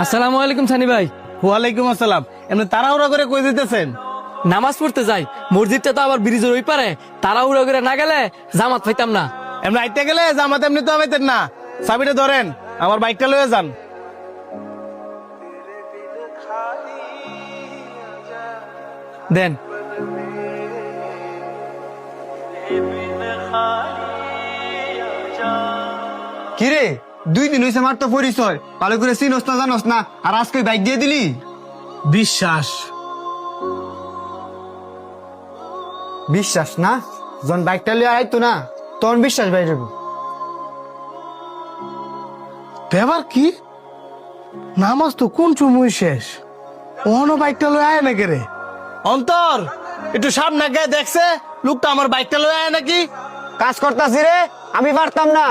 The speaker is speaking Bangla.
আসসালামু আলাইকুম সানি ভাই। ওয়ালাইকুম আসসালাম। এমনি তাড়াহুড়া করে কই দিতেছেন? নামাজ পড়তে যাই, মসজিদটা তো আবার ব্রিজের ওই পারে, তাড়াহুড়া করে না গেলে জামাত পাইতাম না। এমনি আইতে গেলে জামাত এমনি তো হইতেন না। চাবিটা ধরেন, আমার বাইকটা লয়ে যান। দেন। কিরে 2 দিন হয়েছে মাত্র পরিচয়, ভালো করে চিনস না জানস না, আর আজকে বাইক দিয়ে দিলি। বিশ্বাস বিশ্বাস না? যখন বাইকটা লিয়ে আইতো না তখন বিশ্বাস বাইরে যাবো। ব্যাপার কি? নামাজ তো কোন চুমুই শেষ, ওহনো বাইকটা লয়ে আয় নাকি রে? অন্তর, একটু সামনে গিয়ে দেখছে লোকটা আমার বাইকটা লয়ে আয় নাকি? কাজ করতাছি রে, আমি পারতাম না।